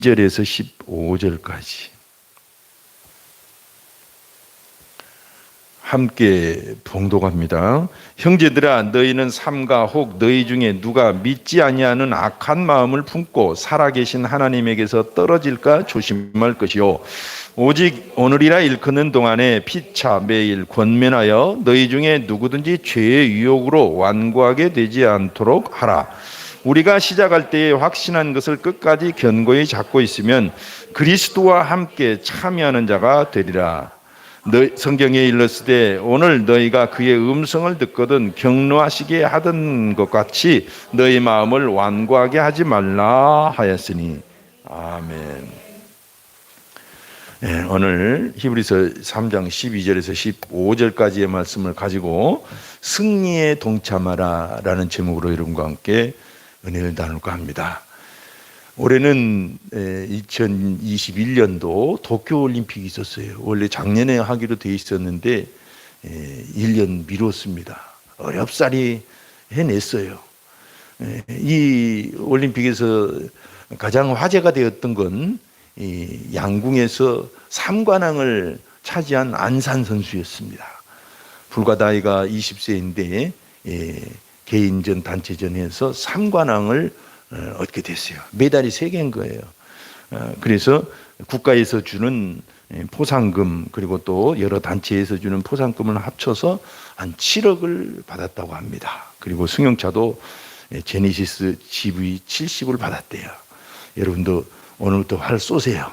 12절에서 15절까지 함께 봉독합니다. 형제들아, 너희는 삼가 혹 너희 중에 누가 믿지 아니하는 악한 마음을 품고 살아계신 하나님에게서 떨어질까 조심할 것이요, 오직 오늘이라 일컫는 동안에 피차 매일 권면하여 너희 중에 누구든지 죄의 유혹으로 완고하게 되지 않도록 하라. 우리가 시작할 때에 확신한 것을 끝까지 견고히 잡고 있으면 그리스도와 함께 참여하는 자가 되리라. 성경에 일렀으되 오늘 너희가 그의 음성을 듣거든 경노하시게 하던 것 같이 너희 마음을 완고하게 하지 말라 하였으니. 아멘. 네, 오늘 히브리서 3장 12절에서 15절까지의 말씀을 가지고 승리에 동참하라 라는 제목으로 여러분과 함께 은혜를 나눌까 합니다. 올해는 2021년도 도쿄올림픽이 있었어요. 원래 작년에 하기로 돼 있었는데 1년 미뤘습니다. 어렵사리 해냈어요. 이 올림픽에서 가장 화제가 되었던 건 양궁에서 3관왕을 차지한 안산 선수였습니다. 불과 나이가 20세인데 개인전, 단체전에서 3관왕을 얻게 됐어요. 메달이 3개인 거예요. 그래서 국가에서 주는 포상금 그리고 또 여러 단체에서 주는 포상금을 합쳐서 한 7억을 받았다고 합니다. 그리고 승용차도 제네시스 GV70을 받았대요. 여러분도 오늘부터 활 쏘세요.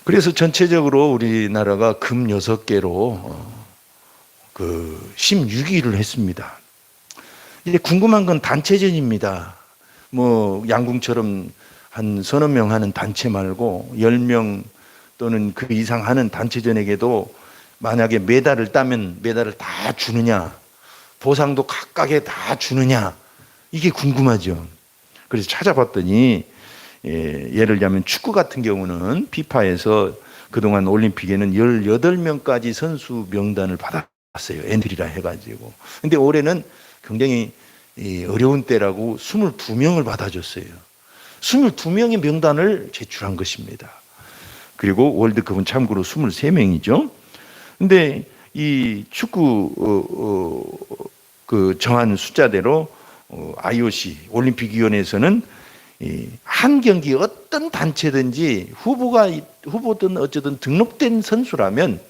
그래서 전체적으로 우리나라가 금 6개로 16위를 했습니다. 이제 궁금한 건 단체전입니다. 뭐 양궁처럼 한 서너 명 하는 단체 말고 10명 또는 그 이상 하는 단체전에게도 만약에 메달을 따면 메달을 다 주느냐, 보상도 각각에 다 주느냐, 이게 궁금하죠. 그래서 찾아봤더니 예를 들면 축구 같은 경우는 피파에서 그동안 올림픽에는 18명까지 선수 명단을 받았어요. 엔트리라 해가지고. 근데 올해는 굉장히 어려운 때라고 22명을 받아줬어요. 22명의 명단을 제출한 것입니다. 그리고 월드컵은 참고로 23명이죠. 근데 이 축구 그 정한 숫자대로 IOC 올림픽위원회에서는 한 경기 어떤 단체든지 후보든 어쨌든 등록된 선수라면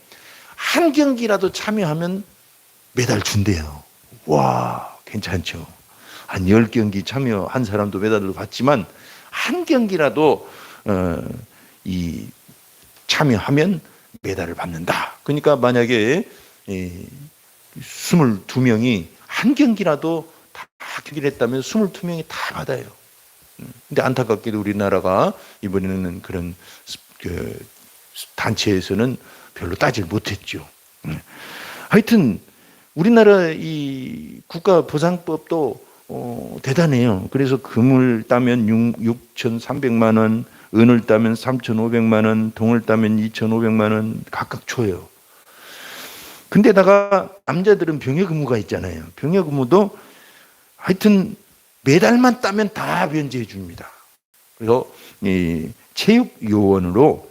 한 경기라도 참여하면 메달 준대요. 와, 괜찮죠. 한 10경기 참여한 사람도 메달을 받지만 한 경기라도 참여하면 메달을 받는다. 그러니까 만약에 22명이 한 경기라도 다 경기를 했다면 22명이 다 받아요. 근데 안타깝게도 우리나라가 이번에는 그런 단체에서는 별로 따질 못했죠. 하여튼 우리나라 이 국가보상법도 대단해요. 그래서 금을 따면 6,300만 원, 은을 따면 3,500만 원, 동을 따면 2,500만 원 각각 줘요. 근데다가 남자들은 병역의무가 있잖아요. 병역의무도 하여튼 메달만 따면 다 면제해 줍니다. 그래서 이 체육요원으로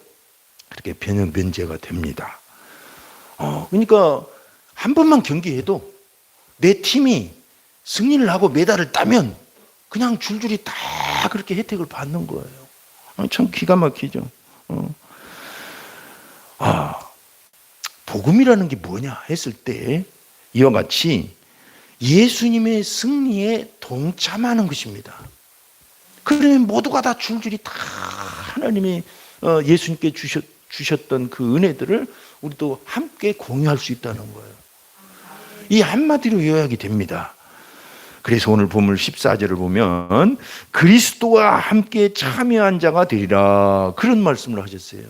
그렇게 병역 면제가 됩니다. 그러니까 한 번만 경기해도 내 팀이 승리를 하고 메달을 따면 그냥 줄줄이 다 그렇게 혜택을 받는 거예요. 참 기가 막히죠. 복음이라는 게 뭐냐 했을 때 이와 같이 예수님의 승리에 동참하는 것입니다. 그러면 모두가 다 줄줄이 다 하나님이 예수님께 주셨던 그 은혜들을 우리도 함께 공유할 수 있다는 거예요. 이 한마디로 요약이 됩니다. 그래서 오늘 본문 14절을 보면 그리스도와 함께 참여한 자가 되리라, 그런 말씀을 하셨어요.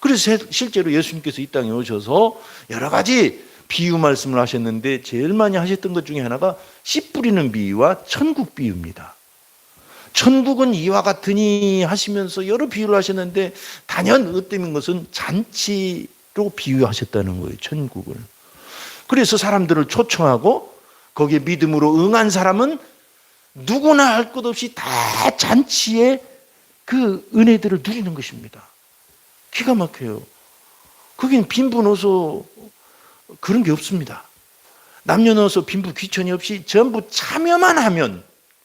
그래서 실제로 예수님께서 이 땅에 오셔서 여러 가지 비유 말씀을 하셨는데 제일 많이 하셨던 것 중에 하나가 씨 뿌리는 비유와 천국 비유입니다. 천국은 이와 같으니 하시면서 여러 비유를 하셨는데 단연 으뜸인 것은 잔치로 비유하셨다는 거예요. 천국을. 그래서 사람들을 초청하고 거기에 믿음으로 응한 사람은 누구나 할 것 없이 다 잔치에 그 은혜들을 누리는 것입니다. 기가 막혀요. 거긴 빈부 노소 그런 게 없습니다. 남녀노소 빈부 귀천이 없이 전부 참여만 하면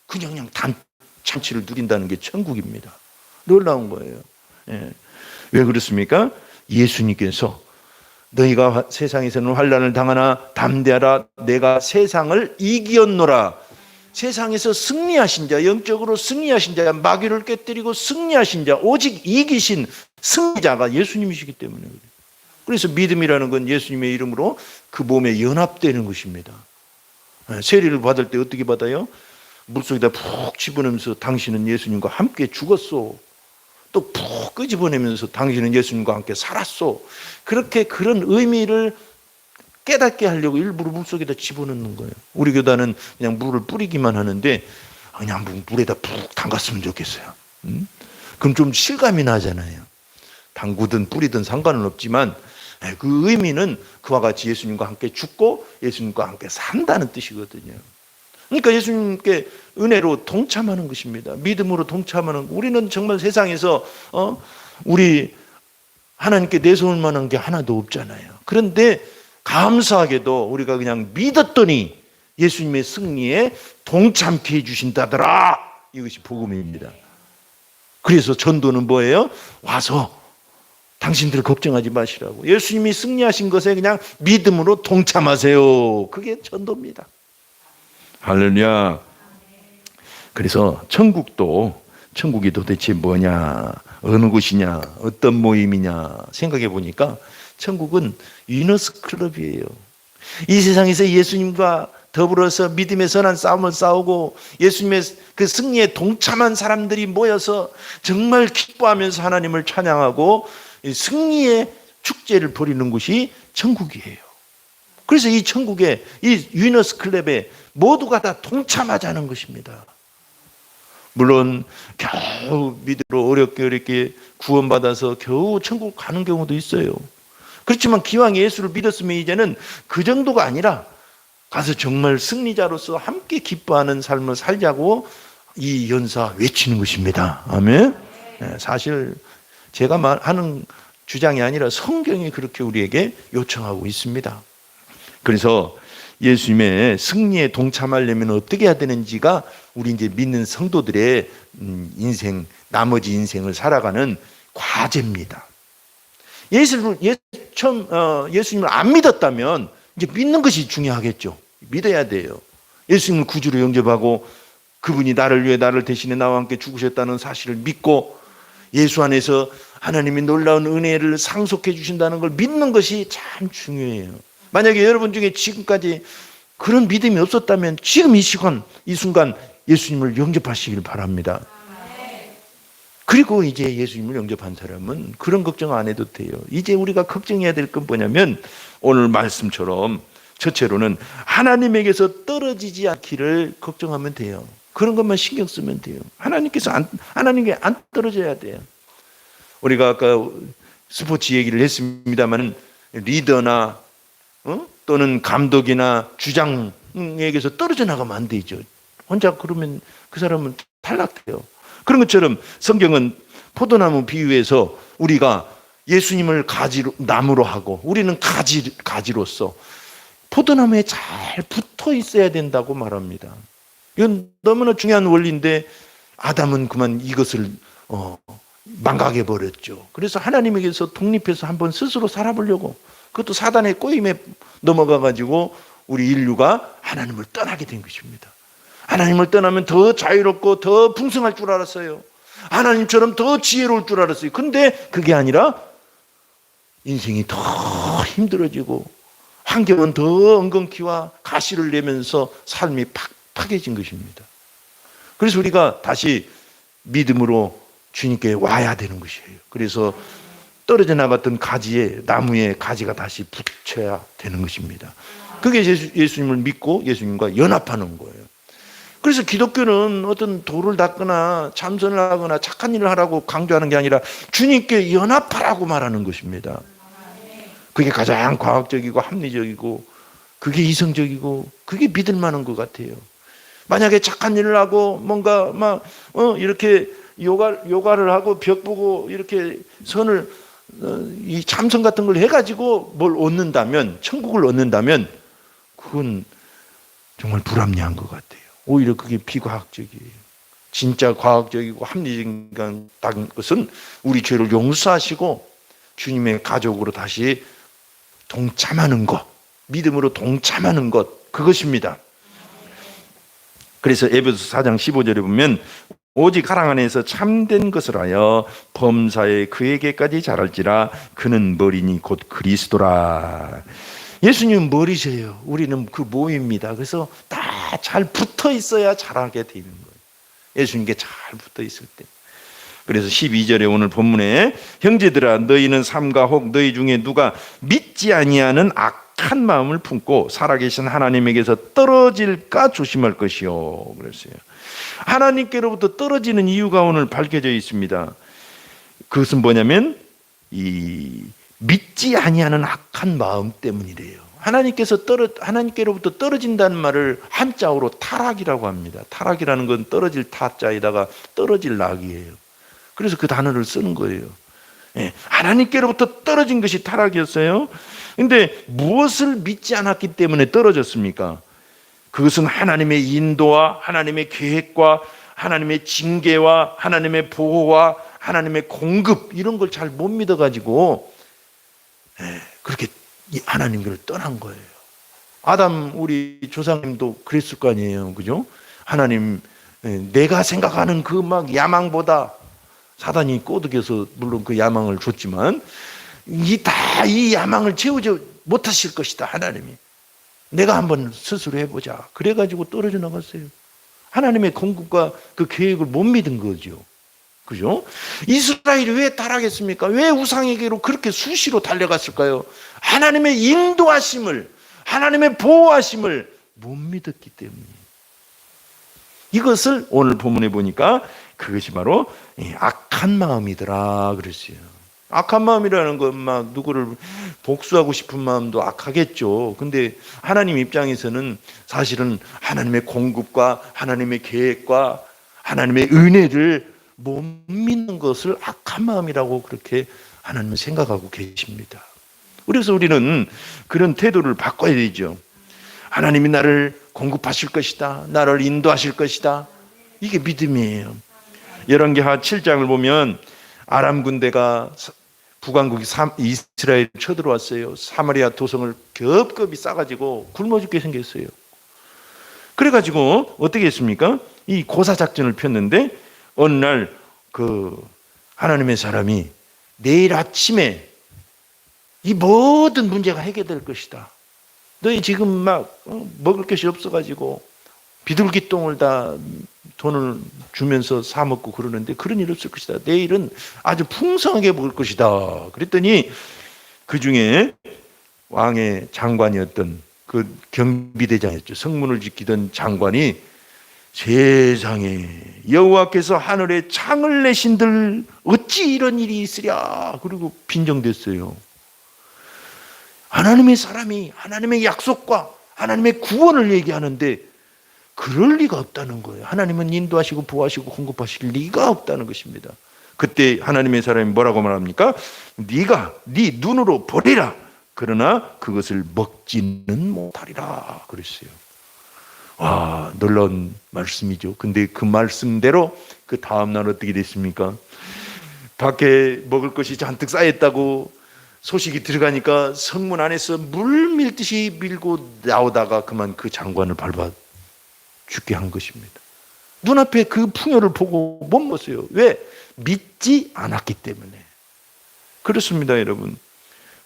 그냥 잔치를 누린다는 게 천국입니다. 놀라운 거예요. 예. 왜 그렇습니까? 예수님께서 너희가 세상에서는 환난을 당하나 담대하라 내가 세상을 이기었노라. 세상에서 승리하신 자, 영적으로 승리하신 자, 마귀를 깨뜨리고 승리하신 자, 오직 이기신 승리자가 예수님이시기 때문에 그래요. 그래서 믿음이라는 건 예수님의 이름으로 그 몸에 연합되는 것입니다. 세례를 받을 때 어떻게 받아요? 물속에다 푹 집어넣으면서 당신은 예수님과 함께 죽었소. 또 푹 끄집어내면서 당신은 예수님과 함께 살았소. 그렇게 그런 의미를 깨닫게 하려고 일부러 물속에다 집어넣는 거예요. 우리 교단은 그냥 물을 뿌리기만 하는데 그냥 물에다 푹 담갔으면 좋겠어요. 그럼 좀 실감이 나잖아요. 담그든 뿌리든 상관은 없지만 그 의미는 그와 같이 예수님과 함께 죽고 예수님과 함께 산다는 뜻이거든요. 그러니까 예수님께 은혜로 동참하는 것입니다. 믿음으로 동참하는 것. 우리는 정말 세상에서 우리 하나님께 내세울 만한 게 하나도 없잖아요. 그런데 감사하게도 우리가 그냥 믿었더니 예수님의 승리에 동참케 해주신다더라. 이것이 복음입니다. 그래서 전도는 뭐예요? 와서 당신들 걱정하지 마시라고. 예수님이 승리하신 것에 그냥 믿음으로 동참하세요. 그게 전도입니다. 할렐루야. 그래서 천국이 도대체 뭐냐, 어느 곳이냐, 어떤 모임이냐 생각해 보니까 천국은 위너스 클럽이에요. 이 세상에서 예수님과 더불어서 믿음의 선한 싸움을 싸우고 예수님의 그 승리에 동참한 사람들이 모여서 정말 기뻐하면서 하나님을 찬양하고 승리의 축제를 벌이는 곳이 천국이에요. 그래서 이 천국에 이 위너스 클럽에 모두가 다 동참하자는 것입니다. 물론 겨우 믿음으로 어렵게 구원받아서 겨우 천국 가는 경우도 있어요. 그렇지만 기왕 예수를 믿었으면 이제는 그 정도가 아니라 가서 정말 승리자로서 함께 기뻐하는 삶을 살자고 이 연사 외치는 것입니다. 아멘. 사실 제가 하는 주장이 아니라 성경이 그렇게 우리에게 요청하고 있습니다. 그래서 예수님의 승리에 동참하려면 어떻게 해야 되는지가 우리 이제 믿는 성도들의 인생, 나머지 인생을 살아가는 과제입니다. 예수님을 안 믿었다면 이제 믿는 것이 중요하겠죠. 믿어야 돼요. 예수님을 구주로 영접하고 그분이 나를 위해 나를 대신해 나와 함께 죽으셨다는 사실을 믿고 예수 안에서 하나님이 놀라운 은혜를 상속해 주신다는 걸 믿는 것이 참 중요해요. 만약에 여러분 중에 지금까지 그런 믿음이 없었다면 지금 이 시간, 이 순간 예수님을 영접하시길 바랍니다. 그리고 이제 예수님을 영접한 사람은 그런 걱정 안 해도 돼요. 이제 우리가 걱정해야 될 건 뭐냐면 오늘 말씀처럼 첫째로는 하나님에게서 떨어지지 않기를 걱정하면 돼요. 그런 것만 신경 쓰면 돼요. 하나님께 안 떨어져야 돼요. 우리가 아까 스포츠 얘기를 했습니다만 리더나 또는 감독이나 주장에게서 떨어져 나가면 안 되죠. 혼자 그러면 그 사람은 탈락돼요. 그런 것처럼 성경은 포도나무 비유에서 우리가 예수님을 나무로 하고 우리는 가지로서 포도나무에 잘 붙어 있어야 된다고 말합니다. 이건 너무나 중요한 원리인데 아담은 그만 이것을 망각해 버렸죠. 그래서 하나님에게서 독립해서 한번 스스로 살아보려고 그것도 사단의 꼬임에 넘어가 가지고 우리 인류가 하나님을 떠나게 된 것입니다. 하나님을 떠나면 더 자유롭고 더 풍성할 줄 알았어요. 하나님처럼 더 지혜로울 줄 알았어요. 근데 그게 아니라 인생이 더 힘들어지고 환경은 더 엉겅퀴와 가시를 내면서 삶이 팍팍해진 것입니다. 그래서 우리가 다시 믿음으로 주님께 와야 되는 것이에요. 그래서 떨어져 나갔던 나무에 가지가 다시 붙여야 되는 것입니다. 그게 예수님을 믿고 예수님과 연합하는 거예요. 그래서 기독교는 어떤 도를 닦거나 참선을 하거나 착한 일을 하라고 강조하는 게 아니라 주님께 연합하라고 말하는 것입니다. 그게 가장 과학적이고 합리적이고 그게 이성적이고 그게 믿을 만한 것 같아요. 만약에 착한 일을 하고 뭔가 막 이렇게 요가를 하고 벽 보고 이렇게 이 참선 같은 걸 해가지고 뭘 얻는다면, 천국을 얻는다면 그건 정말 불합리한 것 같아요. 오히려 그게 비과학적이에요. 진짜 과학적이고 합리적인 것은 우리 죄를 용서하시고 주님의 가족으로 다시 동참하는 것, 믿음으로 동참하는 것, 그것입니다. 그래서 에베소서 4장 15절에 보면 오직 사랑 안에서 참된 것을 하여 범사에 그에게까지 자랄지라. 그는 머리니 곧 그리스도라. 예수님은 머리세요. 우리는 그 모입니다. 그래서 다 잘 붙어 있어야 자라게 되는 거예요. 예수님께 잘 붙어 있을 때. 그래서 12절에 오늘 본문에 형제들아 너희는 삼가 혹 너희 중에 누가 믿지 아니하는 악한 마음을 품고 살아계신 하나님에게서 떨어질까 조심할 것이요. 그랬어요. 하나님께로부터 떨어지는 이유가 오늘 밝혀져 있습니다. 그것은 뭐냐면 이 믿지 아니하는 악한 마음 때문이래요. 하나님께로부터 떨어진다는 말을 한자어로 타락이라고 합니다. 타락이라는 건 떨어질 타자에다가 떨어질 낙이에요. 그래서 그 단어를 쓰는 거예요. 하나님께로부터 떨어진 것이 타락이었어요. 근데 무엇을 믿지 않았기 때문에 떨어졌습니까? 그것은 하나님의 인도와 하나님의 계획과 하나님의 징계와 하나님의 보호와 하나님의 공급, 이런 걸 잘 못 믿어가지고 그렇게 하나님을 떠난 거예요. 아담 우리 조상님도 그랬을 거 아니에요. 그죠? 하나님, 내가 생각하는 그 막 야망보다 사단이 꼬드겨서 물론 그 야망을 줬지만 이 야망을 채우지 못하실 것이다. 하나님이. 내가 한번 스스로 해보자. 그래가지고 떨어져 나갔어요. 하나님의 공급과 그 계획을 못 믿은 거죠. 그죠? 이스라엘이 왜 타락했습니까? 왜 우상에게로 그렇게 수시로 달려갔을까요? 하나님의 인도하심을, 하나님의 보호하심을 못 믿었기 때문에. 이것을 오늘 본문에 보니까 그것이 바로 악한 마음이더라 그랬어요. 악한 마음이라는 건 막 누구를 복수하고 싶은 마음도 악하겠죠. 근데 하나님 입장에서는 사실은 하나님의 공급과 하나님의 계획과 하나님의 은혜를 못 믿는 것을 악한 마음이라고 그렇게 하나님은 생각하고 계십니다. 그래서 우리는 그런 태도를 바꿔야 되죠. 하나님이 나를 공급하실 것이다. 나를 인도하실 것이다. 이게 믿음이에요. 열왕기하 7장을 보면 아람 군대가 북왕국이 이스라엘 쳐들어왔어요. 사마리아 도성을 겹겹이 싸가지고 굶어 죽게 생겼어요. 그래가지고 어떻게 했습니까? 이 고사작전을 폈는데 어느 날 그 하나님의 사람이 내일 아침에 이 모든 문제가 해결될 것이다. 너희 지금 막 먹을 것이 없어가지고 비둘기똥을 다 돈을 주면서 사 먹고 그러는데 그런 일 없을 것이다. 내일은 아주 풍성하게 먹을 것이다. 그랬더니 그 중에 왕의 장관이었던 그 경비대장이었죠. 성문을 지키던 장관이 세상에 여호와께서 하늘에 창을 내신들 어찌 이런 일이 있으랴. 그리고 빈정댔어요. 하나님의 사람이 하나님의 약속과 하나님의 구원을 얘기하는데 그럴 리가 없다는 거예요. 하나님은 인도하시고 보호하시고 공급하실 리가 없다는 것입니다. 그때 하나님의 사람이 뭐라고 말합니까? 네가 네 눈으로 보리라. 그러나 그것을 먹지는 못하리라 그랬어요. 와, 놀라운 말씀이죠. 근데 그 말씀대로 그 다음날 어떻게 됐습니까? 밖에 먹을 것이 잔뜩 쌓였다고 소식이 들어가니까 성문 안에서 물 밀듯이 밀고 나오다가 그만 그 장관을 밟아 죽게 한 것입니다. 눈앞에 그 풍요를 보고 못 먹었어요. 왜? 믿지 않았기 때문에. 그렇습니다, 여러분.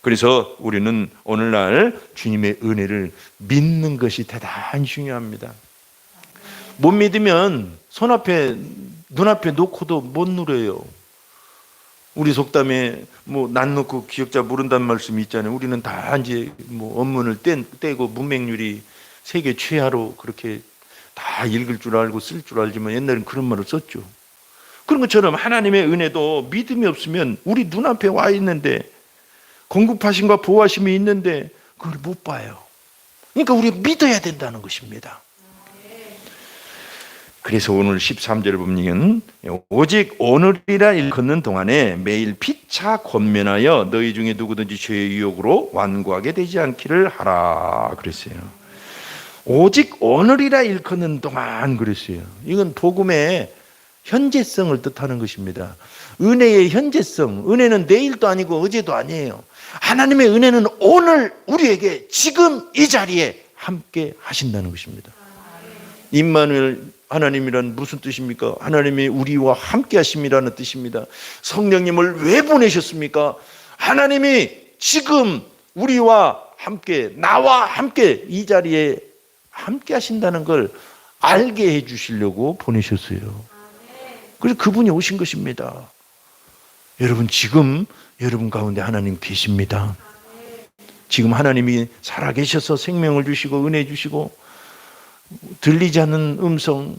그래서 우리는 오늘날 주님의 은혜를 믿는 것이 대단히 중요합니다. 못 믿으면 눈앞에 놓고도 못 누려요. 우리 속담에 난 놓고 기역자 모른다는 말씀이 있잖아요. 우리는 다 이제 언문을 떼고 문맹률이 세계 최하로 그렇게 다 읽을 줄 알고 쓸 줄 알지만 옛날엔 그런 말을 썼죠. 그런 것처럼 하나님의 은혜도 믿음이 없으면 우리 눈앞에 와 있는데 공급하심과 보호하심이 있는데 그걸 못 봐요. 그러니까 우리가 믿어야 된다는 것입니다. 그래서 오늘 13절을 보면 오직 오늘이라 일컫는 동안에 매일 피차 권면하여 너희 중에 누구든지 죄의 유혹으로 완고하게 되지 않기를 하라 그랬어요. 오직 오늘이라 일컫는 동안 그랬어요. 이건 복음의 현재성을 뜻하는 것입니다. 은혜의 현재성, 은혜는 내일도 아니고 어제도 아니에요. 하나님의 은혜는 오늘 우리에게 지금 이 자리에 함께 하신다는 것입니다. 임마누엘 하나님이란 무슨 뜻입니까? 하나님이 우리와 함께 하심이라는 뜻입니다. 성령님을 왜 보내셨습니까? 하나님이 지금 우리와 함께, 나와 함께 이 자리에 함께 하신다는 걸 알게 해 주시려고 보내셨어요. 그래서 그분이 오신 것입니다. 여러분, 지금 여러분 가운데 하나님 계십니다. 지금 하나님이 살아계셔서 생명을 주시고 은혜 주시고 들리지 않는 음성,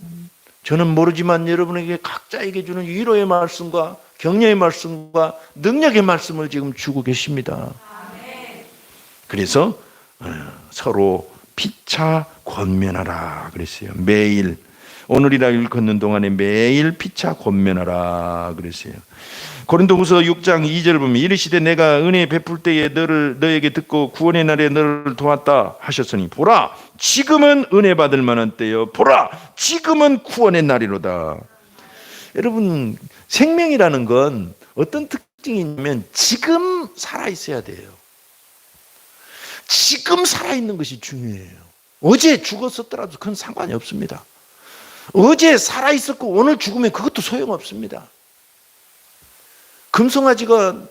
저는 모르지만 여러분에게 각자에게 주는 위로의 말씀과 격려의 말씀과 능력의 말씀을 지금 주고 계십니다. 그래서 서로 피차 권면하라 그랬어요. 매일, 오늘이라 일컫는 동안에 매일 피차 권면하라 그랬어요. 고린도후서 6장 2절을 보면 이르시되 내가 은혜 베풀 때에 너에게 듣고 구원의 날에 너를 도왔다 하셨으니 보라 지금은 은혜 받을 만한 때요 보라 지금은 구원의 날이로다. 여러분, 생명이라는 건 어떤 특징이 있냐면 지금 살아있어야 돼요. 지금 살아있는 것이 중요해요. 어제 죽었었더라도 그건 상관이 없습니다. 어제 살아있었고 오늘 죽으면 그것도 소용없습니다. 금송아지가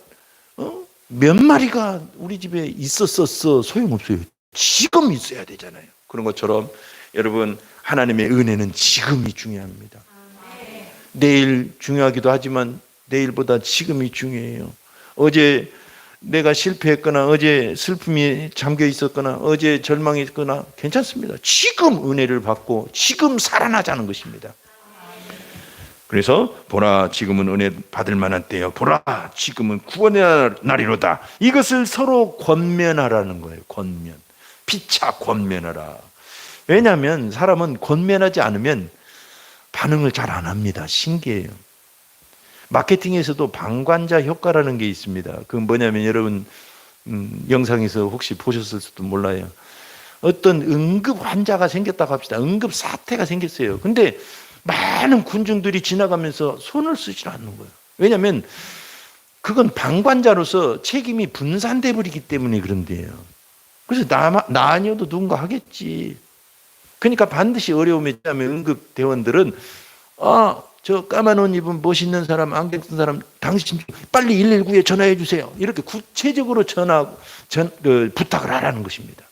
몇 마리가 우리 집에 있었었어 소용없어요. 지금 있어야 되잖아요. 그런 것처럼 여러분, 하나님의 은혜는 지금이 중요합니다. 내일 중요하기도 하지만 내일보다 지금이 중요해요. 어제 내가 실패했거나 어제 슬픔이 잠겨 있었거나 어제 절망이 있거나 괜찮습니다. 지금 은혜를 받고 지금 살아나자는 것입니다. 그래서 보라 지금은 은혜 받을 만한 때요 보라 지금은 구원의 날이로다. 이것을 서로 권면하라는 거예요. 권면, 피차 권면하라. 왜냐하면 사람은 권면하지 않으면 반응을 잘 안 합니다. 신기해요. 마케팅에서도 방관자 효과라는 게 있습니다. 그건 뭐냐면 여러분 영상에서 혹시 보셨을지도 몰라요. 어떤 응급 환자가 생겼다고 합시다. 응급 사태가 생겼어요. 근데 많은 군중들이 지나가면서 손을 쓰지 않는 거예요. 왜냐하면 그건 방관자로서 책임이 분산돼 버리기 때문에 그런데요. 그래서 나 아니어도 누군가 하겠지. 그러니까 반드시 어려움이 있다면 응급 대원들은 저 까만 옷 입은 멋있는 사람, 안경 쓴 사람, 당신 빨리 119에 전화해 주세요. 이렇게 구체적으로 부탁을 하라는 것입니다.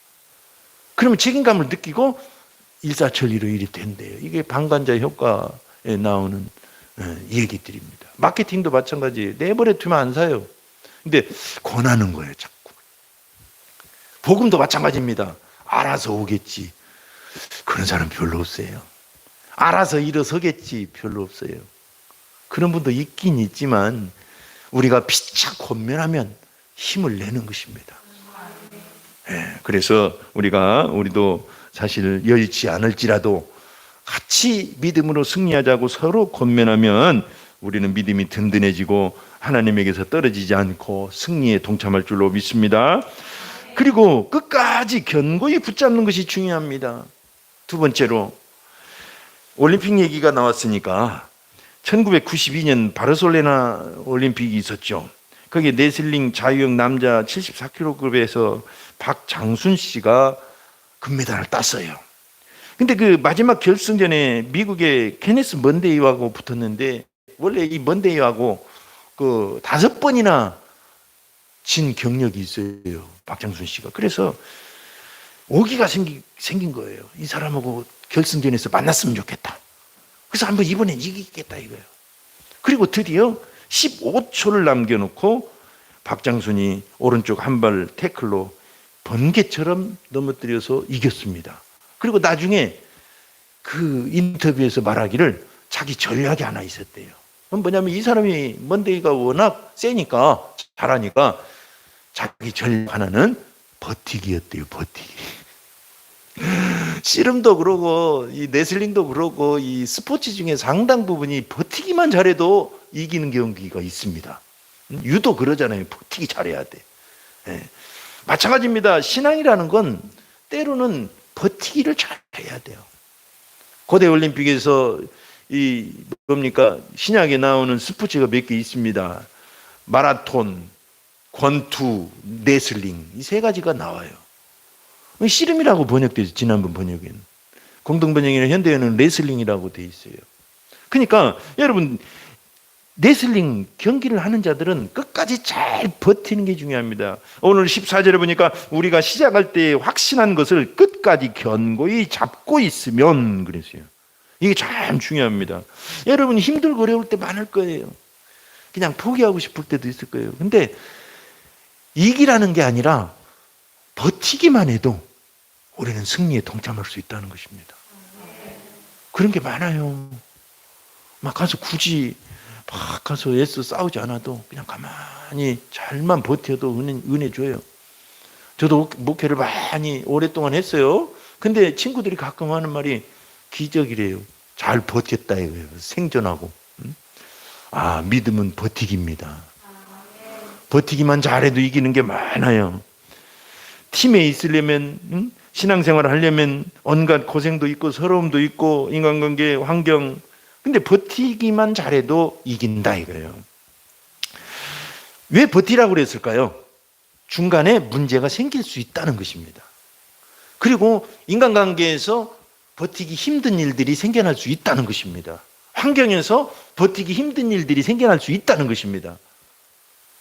그러면 책임감을 느끼고 일사천리로 일이 된대요. 이게 방관자 효과에 나오는 얘기들입니다. 마케팅도 마찬가지예요. 내버려 두면 안 사요. 근데 권하는 거예요, 자꾸. 복음도 마찬가지입니다. 알아서 오겠지. 그런 사람 별로 없어요. 알아서 일어서겠지. 별로 없어요. 그런 분도 있긴 있지만 우리가 피차 권면하면 힘을 내는 것입니다. 그래서 우리도 사실 여의치 않을지라도 같이 믿음으로 승리하자고 서로 권면하면 우리는 믿음이 든든해지고 하나님에게서 떨어지지 않고 승리에 동참할 줄로 믿습니다. 그리고 끝까지 견고히 붙잡는 것이 중요합니다. 두 번째로, 올림픽 얘기가 나왔으니까 1992년 바르셀로나 올림픽이 있었죠. 거기에 레슬링 자유형 남자 74kg급에서 박장순 씨가 금메달을 땄어요. 근데 그 마지막 결승전에 미국의 케네스 먼데이하고 붙었는데, 원래 이 먼데이하고 그 5번이나 진 경력이 있어요, 박장순 씨가. 그래서 오기가 생긴 거예요. 이 사람하고 결승전에서 만났으면 좋겠다. 그래서 한번 이번엔 이기겠다 이거예요. 그리고 드디어 15초를 남겨놓고 박장순이 오른쪽 한 발 태클로 번개처럼 넘어뜨려서 이겼습니다. 그리고 나중에 그 인터뷰에서 말하기를 자기 전략이 하나 있었대요. 그건 뭐냐면 이 사람이 먼데이가 워낙 세니까, 잘하니까 자기 전략 하나는 버티기였대요. 버티기. 씨름도 그러고 이 레슬링도 그러고 이 스포츠 중에 상당 부분이 버티기만 잘해도 이기는 경기가 있습니다. 유도 그러잖아요. 버티기 잘해야 돼. 예. 마찬가지입니다. 신앙이라는 건 때로는 버티기를 잘해야 돼요. 고대 올림픽에서 이 뭡니까? 신약에 나오는 스포츠가 몇 개 있습니다. 마라톤, 권투, 레슬링 이 세 가지가 나와요. 씨름이라고 번역돼서 지난번 번역에는 공동 번역에는 현대에는 레슬링이라고 돼 있어요. 그러니까 여러분 레슬링 경기를 하는 자들은 끝까지 잘 버티는 게 중요합니다. 오늘 14절에 보니까 우리가 시작할 때 확신한 것을 끝까지 견고히 잡고 있으면 그랬어요. 이게 참 중요합니다. 여러분 힘들고 어려울 때 많을 거예요. 그냥 포기하고 싶을 때도 있을 거예요. 근데 이기라는 게 아니라 버티기만 해도 우리는 승리에 동참할 수 있다는 것입니다. 그런 게 많아요. 막 가서 굳이 막 가서 애써 싸우지 않아도 그냥 가만히 잘만 버텨도 은혜 줘요. 저도 목회를 많이 오랫동안 했어요. 근데 친구들이 가끔 하는 말이 기적이래요. 잘 버텼다 이거예요. 생존하고. 아, 믿음은 버티기입니다. 버티기만 잘해도 이기는 게 많아요. 팀에 있으려면 신앙생활을 하려면 온갖 고생도 있고 서러움도 있고 인간관계 환경 근데 버티기만 잘해도 이긴다 이거예요. 왜 버티라고 그랬을까요? 중간에 문제가 생길 수 있다는 것입니다. 그리고 인간관계에서 버티기 힘든 일들이 생겨날 수 있다는 것입니다. 환경에서 버티기 힘든 일들이 생겨날 수 있다는 것입니다.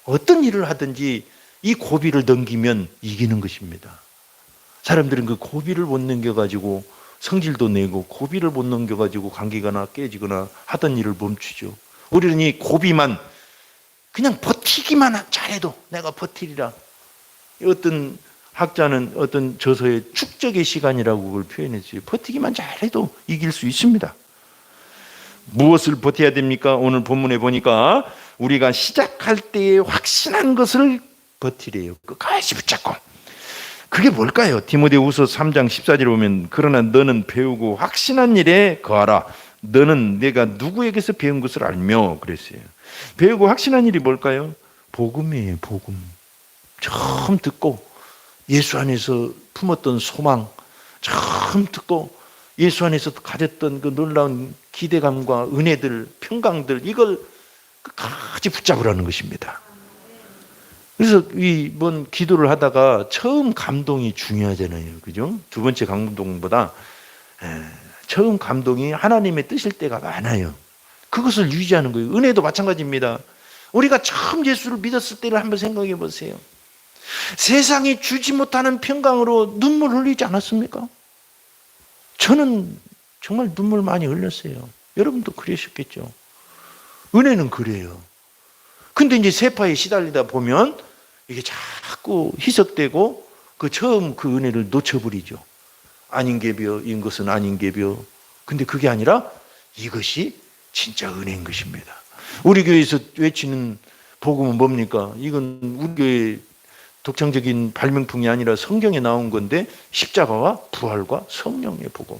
어떤 일을 하든지 이 고비를 넘기면 이기는 것입니다. 사람들은 그 고비를 못 넘겨가지고 성질도 내고 고비를 못 넘겨가지고 관계가 깨지거나 하던 일을 멈추죠. 우리는 이 고비만 그냥 버티기만 잘해도 내가 버티리라. 어떤 학자는 어떤 저서에 축적의 시간이라고 그걸 표현했어요. 버티기만 잘해도 이길 수 있습니다. 무엇을 버텨야 됩니까? 오늘 본문에 보니까 우리가 시작할 때에 확신한 것을 버티래요. 끝까지 붙잡고. 그게 뭘까요? 디모데후서 3장 14절에 보면 그러나 너는 배우고 확신한 일에 거하라. 너는 내가 누구에게서 배운 것을 알며 그랬어요. 배우고 확신한 일이 뭘까요? 복음이에요. 복음. 처음 듣고 예수 안에서 품었던 소망 처음 듣고 예수 안에서 가졌던 그 놀라운 기대감과 은혜들 평강들 이걸 끝까지 붙잡으라는 것입니다. 그래서 이번 기도를 하다가 처음 감동이 중요하잖아요. 그죠? 두 번째 감동보다 처음 감동이 하나님의 뜻일 때가 많아요. 그것을 유지하는 거예요. 은혜도 마찬가지입니다. 우리가 처음 예수를 믿었을 때를 한번 생각해 보세요. 세상이 주지 못하는 평강으로 눈물 흘리지 않았습니까? 저는 정말 눈물 많이 흘렸어요. 여러분도 그러셨겠죠. 은혜는 그래요. 근데 이제 세파에 시달리다 보면 이게 자꾸 희석되고 그 처음 그 은혜를 놓쳐버리죠. 아닌 게벼인 것은 아닌 게벼. 근데 그게 아니라 이것이 진짜 은혜인 것입니다. 우리 교회에서 외치는 복음은 뭡니까? 이건 우리 교회 독창적인 발명품이 아니라 성경에 나온 건데 십자가와 부활과 성령의 복음.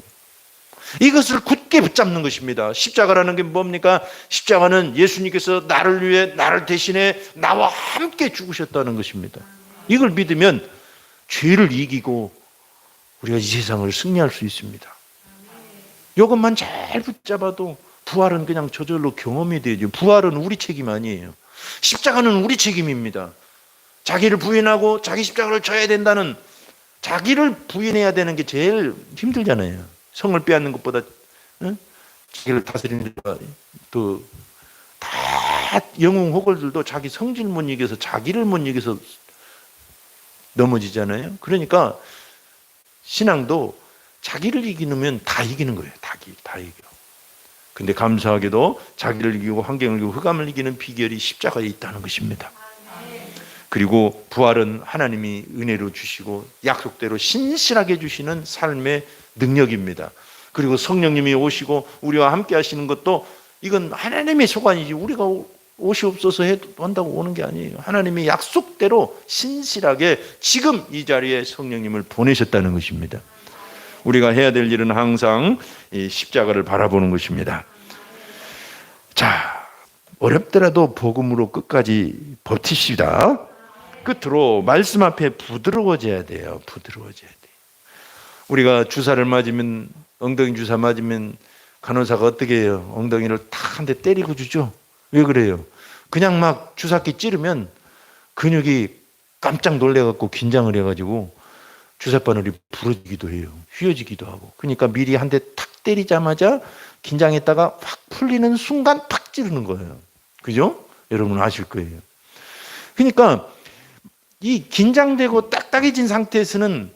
이것을 굳게 붙잡는 것입니다. 십자가라는 게 뭡니까? 십자가는 예수님께서 나를 위해 나를 대신해 나와 함께 죽으셨다는 것입니다. 이걸 믿으면 죄를 이기고 우리가 이 세상을 승리할 수 있습니다. 이것만 잘 붙잡아도 부활은 그냥 저절로 경험이 되죠. 부활은 우리 책임 아니에요. 십자가는 우리 책임입니다. 자기를 부인하고 자기 십자가를 져야 된다는 자기를 부인해야 되는 게 제일 힘들잖아요. 성을 빼앗는 것보다 자기를 다스리는 데가 또 다 영웅 호걸들도 자기 성질 못 이겨서 자기를 못 이겨서 넘어지잖아요. 그러니까 신앙도 자기를 이기면 다 이기는 거예요. 다 이겨. 근데 감사하게도 자기를 이기고 환경을 이기고 흑암을 이기는 비결이 십자가에 있다는 것입니다. 그리고 부활은 하나님이 은혜로 주시고 약속대로 신실하게 주시는 삶의 능력입니다. 그리고 성령님이 오시고 우리와 함께 하시는 것도 이건 하나님의 소관이지 우리가 옷이 없어서 한다고 오는 게 아니에요. 하나님의 약속대로 신실하게 지금 이 자리에 성령님을 보내셨다는 것입니다. 우리가 해야 될 일은 항상 이 십자가를 바라보는 것입니다. 자, 어렵더라도 복음으로 끝까지 버티시다. 끝으로 말씀 앞에 부드러워져야 돼요. 부드러워져야 돼요. 우리가 주사를 맞으면, 엉덩이 주사 맞으면 간호사가 어떻게 해요? 엉덩이를 탁 한 대 때리고 주죠. 왜 그래요? 그냥 막 주사기 찌르면 근육이 깜짝 놀래갖고 긴장을 해가지고 주사바늘이 부러지기도 해요. 휘어지기도 하고. 그러니까 미리 한 대 탁 때리자마자 긴장했다가 확 풀리는 순간 탁 찌르는 거예요. 그죠? 여러분 아실 거예요. 그러니까 이 긴장되고 딱딱해진 상태에서는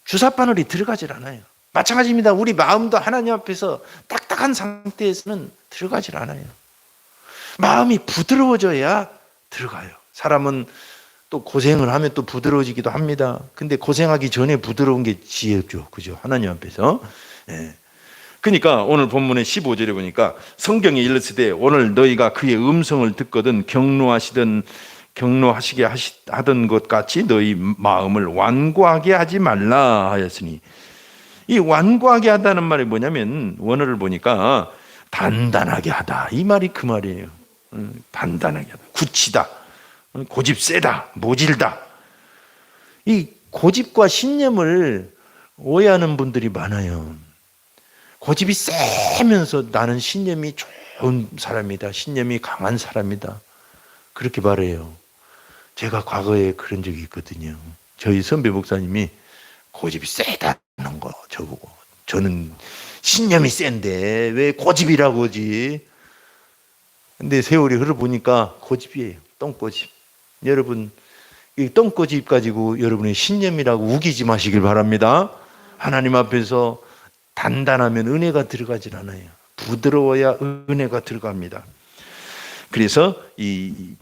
주사바늘이 들어가질 않아요. 마찬가지입니다. 우리 마음도 하나님 앞에서 딱딱한 상태에서는 들어가질 않아요. 마음이 부드러워져야 들어가요. 사람은 또 고생을 하면 또 부드러워지기도 합니다. 근데 고생하기 전에 부드러운 게 지혜죠. 그죠? 하나님 앞에서. 예. 그러니까 오늘 본문의 15절에 보니까 성경에 일렀으되 오늘 너희가 그의 음성을 듣거든 경노하시게 하던 것 같이 너희 마음을 완고하게 하지 말라 하였으니, 이 완고하게 하다는 말이 뭐냐면 원어를 보니까 단단하게 하다, 이 말이 그 말이에요. 단단하게 하다, 굳히다, 고집 세다, 모질다. 이 고집과 신념을 오해하는 분들이 많아요. 고집이 세면서 나는 신념이 좋은 사람이다, 신념이 강한 사람이다, 그렇게 말해요. 제가 과거에 그런 적이 있거든요. 저희 선배 목사님이 고집이 세다는 거 저보고, 저는 신념이 센데 왜 고집이라고 하지? 근데 세월이 흘러보니까 고집이에요. 똥고집. 여러분, 이 똥고집 가지고 여러분의 신념이라고 우기지 마시길 바랍니다. 하나님 앞에서 단단하면 은혜가 들어가질 않아요. 부드러워야 은혜가 들어갑니다. 그래서 이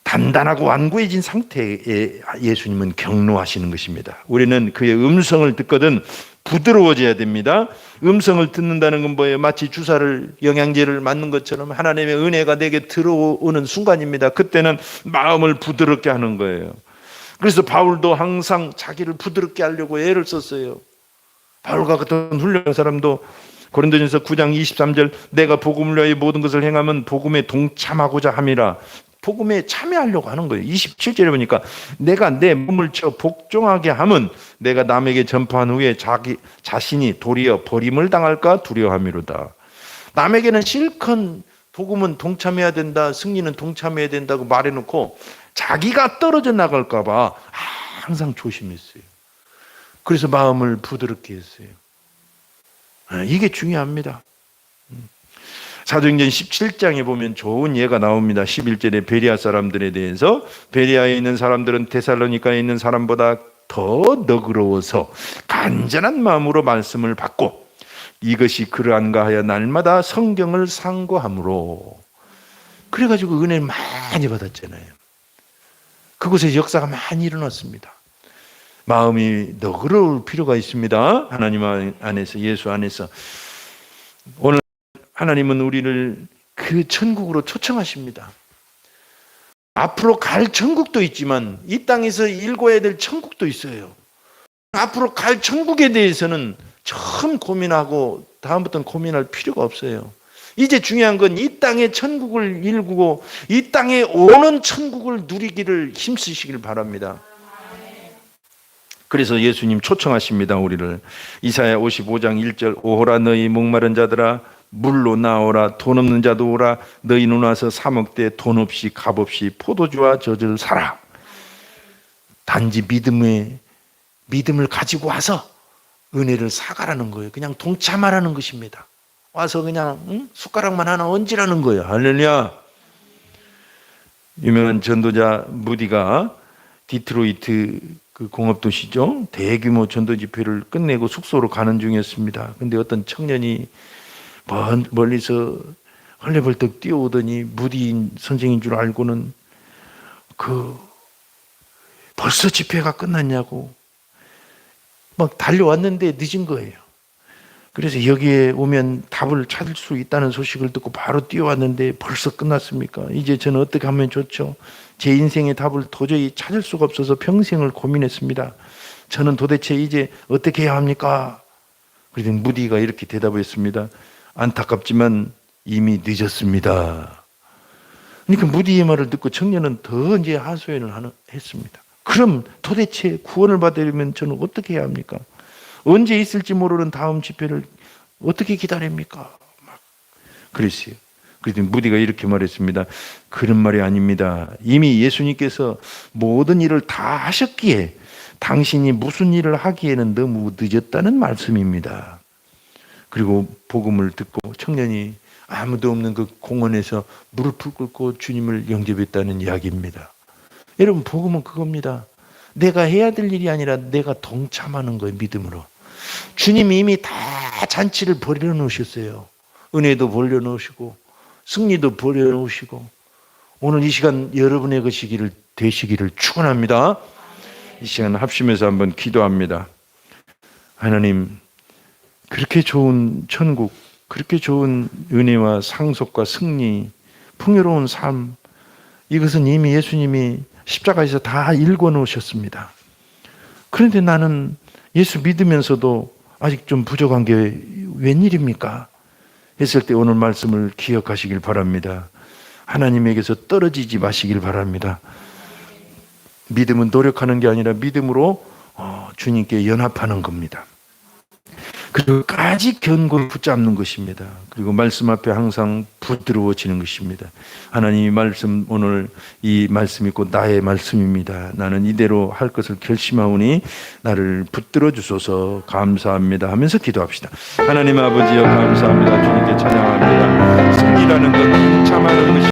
단단하고 완고해진 상태에 예수님은 경노하시는 것입니다. 우리는 그의 음성을 듣거든 부드러워져야 됩니다. 음성을 듣는다는 건 뭐예요? 마치 주사를, 영양제를 맞는 것처럼 하나님의 은혜가 내게 들어오는 순간입니다. 그때는 마음을 부드럽게 하는 거예요. 그래서 바울도 항상 자기를 부드럽게 하려고 애를 썼어요. 바울과 같은 훌륭한 사람도 고린도전서 9장 23절 내가 복음을 위하여 모든 것을 행하면 복음에 동참하고자 함이라. 복음에 참여하려고 하는 거예요. 27절에 보니까 내가 내 몸을 쳐 복종하게 하면 내가 남에게 전파한 후에 자신이 도리어 버림을 당할까 두려워함이로다. 남에게는 실컷 복음은 동참해야 된다, 승리는 동참해야 된다고 말해놓고 자기가 떨어져 나갈까 봐 항상 조심했어요. 그래서 마음을 부드럽게 했어요. 이게 중요합니다. 사도행전 17장에 보면 좋은 예가 나옵니다. 11절에 베레아 사람들에 대해서, 베레아에 있는 사람들은 데살로니가에 있는 사람보다 더 너그러워서 간절한 마음으로 말씀을 받고 이것이 그러한가 하여 날마다 성경을 상고함으로, 그래가지고 은혜를 많이 받았잖아요. 그곳에 역사가 많이 일어났습니다. 마음이 너그러울 필요가 있습니다. 하나님 안에서, 예수 안에서. 오늘 하나님은 우리를 그 천국으로 초청하십니다. 앞으로 갈 천국도 있지만 이 땅에서 일궈야 될 천국도 있어요. 앞으로 갈 천국에 대해서는 처음 고민하고 다음부터는 고민할 필요가 없어요. 이제 중요한 건 이 땅의 천국을 일구고 이 땅에 오는 천국을 누리기를 힘쓰시길 바랍니다. 그래서 예수님 초청하십니다. 우리를. 이사야 55장 1절 오호라 너희 목마른 자들아 물로 나오라, 돈 없는 자도 오라, 너희 눈 와서 사 먹되 돈 없이 값 없이 포도주와 젖을 사라. 단지 믿음을 가지고 와서 은혜를 사가라는 거예요. 그냥 동참하라는 것입니다. 와서 그냥 숟가락만 하나 얹으라는 거예요. 할렐루야. 유명한 전도자 무디가 디트로이트 그 공업도시죠, 대규모 전도 집회를 끝내고 숙소로 가는 중이었습니다. 근데 어떤 청년이 멀리서 헐레벌떡 뛰어오더니 무디 선생인 줄 알고는 벌써 집회가 끝났냐고 막 달려왔는데 늦은 거예요. 그래서 여기에 오면 답을 찾을 수 있다는 소식을 듣고 바로 뛰어왔는데 벌써 끝났습니까? 이제 저는 어떻게 하면 좋죠? 제 인생의 답을 도저히 찾을 수가 없어서 평생을 고민했습니다. 저는 도대체 이제 어떻게 해야 합니까? 그래서 무디가 이렇게 대답했습니다. 안타깝지만 이미 늦었습니다. 그러니까 무디의 말을 듣고 청년은 더 이제 하소연을 했습니다. 그럼 도대체 구원을 받으려면 저는 어떻게 해야 합니까? 언제 있을지 모르는 다음 집회를 어떻게 기다립니까? 막 그랬어요. 그래서 무디가 이렇게 말했습니다. 그런 말이 아닙니다. 이미 예수님께서 모든 일을 다 하셨기에 당신이 무슨 일을 하기에는 너무 늦었다는 말씀입니다. 그리고 복음을 듣고 청년이 아무도 없는 그 공원에서 무릎을 꿇고 주님을 영접했다는 이야기입니다. 여러분, 복음은 그겁니다. 내가 해야 될 일이 아니라 내가 동참하는 거예요. 믿음으로. 주님이 이미 다 잔치를 벌여놓으셨어요. 은혜도 벌여놓으시고 승리도 벌여놓으시고 오늘 이 시간 여러분의 것이기를 되시기를 축원합니다. 이 시간 합심해서 한번 기도합니다. 하나님, 그렇게 좋은 천국, 그렇게 좋은 은혜와 상속과 승리, 풍요로운 삶, 이것은 이미 예수님이 십자가에서 다 읽어놓으셨습니다. 그런데 나는 예수 믿으면서도 아직 좀 부족한 게 웬일입니까? 했을 때 오늘 말씀을 기억하시길 바랍니다. 하나님에게서 떨어지지 마시길 바랍니다. 믿음은 노력하는 게 아니라 믿음으로 주님께 연합하는 겁니다. 그리고까지 견고히 붙잡는 것입니다. 그리고 말씀 앞에 항상 부드러워지는 것입니다. 하나님의 말씀, 오늘 이 말씀이 곧 나의 말씀입니다. 나는 이대로 할 것을 결심하오니 나를 붙들어 주소서. 감사합니다 하면서 기도합시다. 하나님 아버지여, 감사합니다. 주님께 찬양합니다. 승리라는 건 참아는 것이